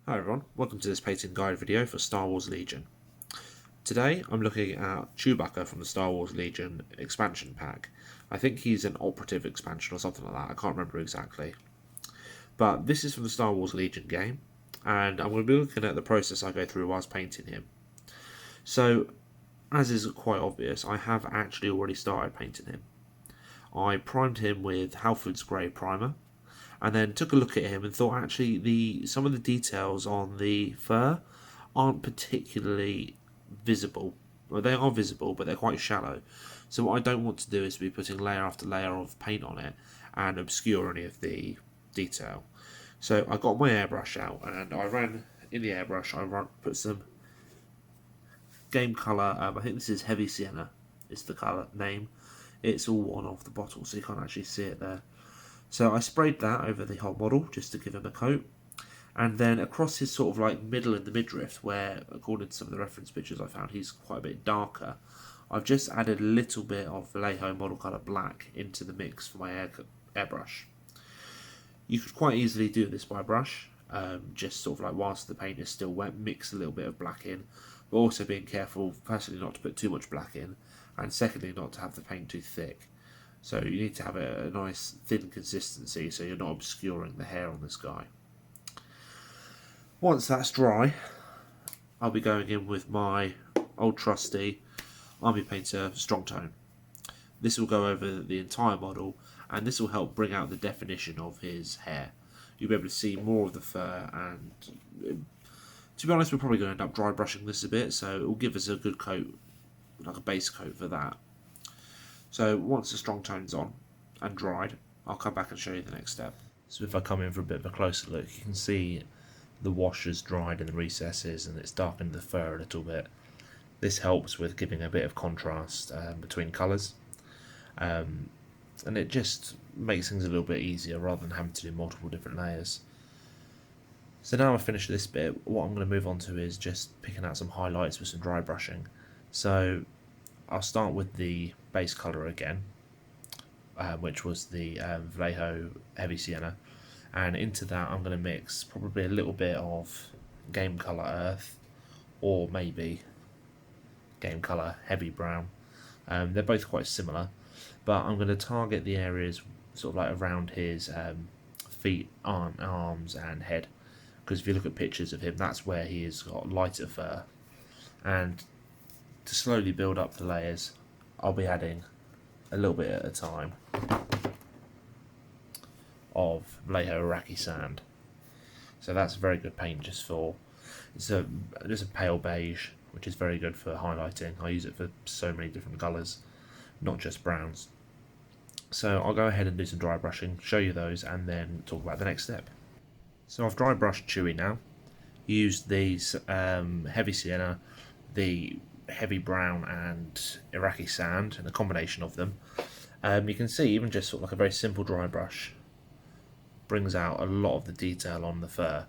Hi everyone, welcome to this painting guide video for Star Wars Legion. Today I'm looking at Chewbacca from the Star Wars Legion expansion pack. I think he's an operative expansion or something like that, I can't remember exactly. But this is from the Star Wars Legion game, and I'm going to be looking at the process I go through whilst painting him. So, as is quite obvious, I have actually already started painting him. I primed him with Halford's Grey Primer, and then took a look at him and thought actually some of the details on the fur aren't particularly visible. Well, they are visible, but they're quite shallow. So what I don't want to do is be putting layer after layer of paint on it and obscure any of the detail. So I got my airbrush out and I ran in the airbrush. Put some game colour. I think this is Heavy Sienna. Is the colour name. It's all one off the bottle, so you can't actually see it there. So I sprayed that over the whole model just to give him a coat, and then across his sort of like middle in the midriff, where according to some of the reference pictures I found he's quite a bit darker, I've just added a little bit of Vallejo model colour black into the mix for my airbrush. You could quite easily do this by brush, just sort of like whilst the paint is still wet, mix a little bit of black in, but also being careful firstly not to put too much black in, and secondly not to have the paint too thick. So you need to have a nice thin consistency so you're not obscuring the hair on this guy. Once that's dry, I'll be going in with my old trusty Army Painter Strong Tone. This will go over the entire model, and this will help bring out the definition of his hair. You'll be able to see more of the fur, and to be honest we're probably going to end up dry brushing this a bit, so it will give us a good coat, like a base coat for that. So once the strong tone's on and dried, I'll come back and show you the next step. So if I come in for a bit of a closer look, you can see the wash has dried in the recesses and it's darkened the fur a little bit. This helps with giving a bit of contrast between colours, and it just makes things a little bit easier rather than having to do multiple different layers. So now I've finished this bit, what I'm going to move on to is just picking out some highlights with some dry brushing. So I'll start with the base colour again, which was the Vallejo Heavy Sienna, and into that I'm going to mix probably a little bit of Game Colour Earth, or maybe Game Colour Heavy Brown. They're both quite similar, but I'm going to target the areas sort of like around his feet, arms and head, because if you look at pictures of him, that's where he has got lighter fur. And to slowly build up the layers, I'll be adding a little bit at a time of Vallejo Iraqi sand. So that's a very good paint just for, it's just a pale beige, which is very good for highlighting. I use it for so many different colours, not just browns. So I'll go ahead and do some dry brushing, show you those, and then talk about the next step. So I've dry brushed Chewy now, used these Heavy Sienna, the Heavy Brown and Iraqi sand, and a combination of them. You can see even just sort of like a very simple dry brush brings out a lot of the detail on the fur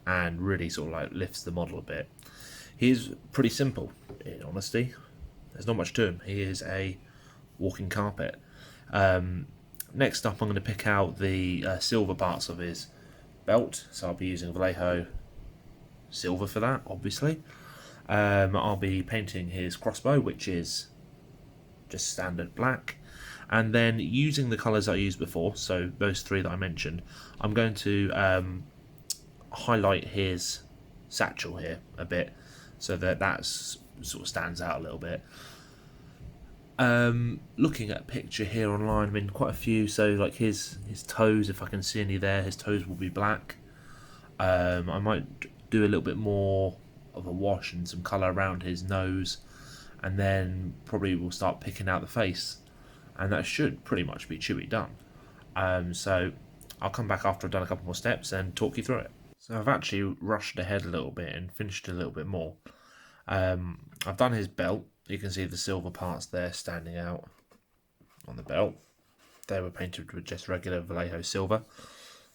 and really sort of like lifts the model a bit. He is pretty simple, in honesty. There's not much to him. He is a walking carpet. Next up I'm going to pick out the silver parts of his belt, so I'll be using Vallejo silver for that, obviously. I'll be painting his crossbow, which is just standard black, and then using the colours I used before, so those three that I mentioned, I'm going to highlight his satchel here a bit so that sort of stands out a little bit. Looking at a picture here online, I mean quite a few, so like his toes, if I can see any there, his toes will be black. I might do a little bit more of a wash and some colour around his nose, and then probably we'll start picking out the face, and that should pretty much be Chewy done. So I'll come back after I've done a couple more steps and talk you through it. So I've actually rushed ahead a little bit and finished a little bit more. I've done his belt. You can see the silver parts there standing out on the belt. They were painted with just regular Vallejo silver.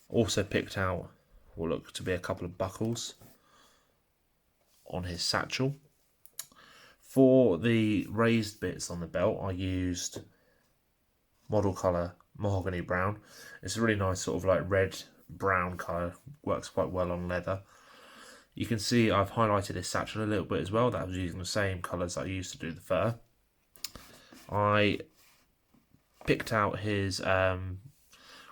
Also picked out what look to be a couple of buckles on his satchel. For the raised bits on the belt, I used model colour mahogany brown. It's a really nice sort of like red brown colour, works quite well on leather. You can see I've highlighted his satchel a little bit as well. That was using the same colours I used to do the fur. I picked out his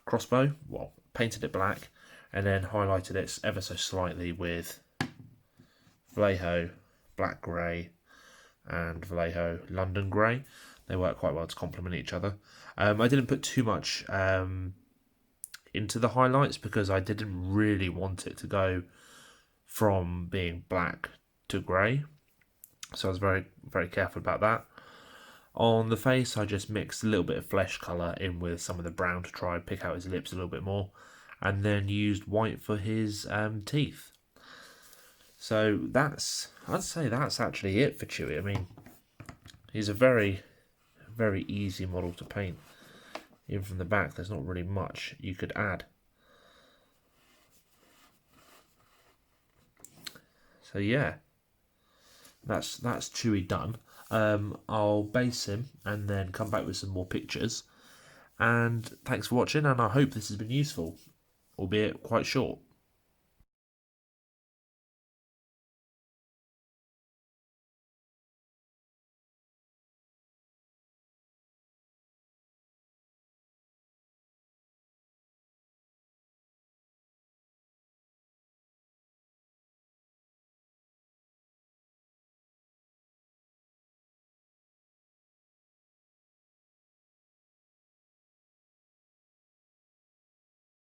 crossbow, well, painted it black, and then highlighted it ever so slightly with Vallejo Black Grey and Vallejo London Grey. They work quite well to complement each other. I didn't put too much into the highlights because I didn't really want it to go from being black to grey, so I was very, very careful about that. On the face, I just mixed a little bit of flesh colour in with some of the brown to try and pick out his lips a little bit more, and then used white for his teeth. So I'd say that's actually it for Chewie. I mean, he's a very, very easy model to paint. Even from the back, there's not really much you could add. So yeah, that's Chewie done. I'll base him and then come back with some more pictures. And thanks for watching, and I hope this has been useful, albeit quite short.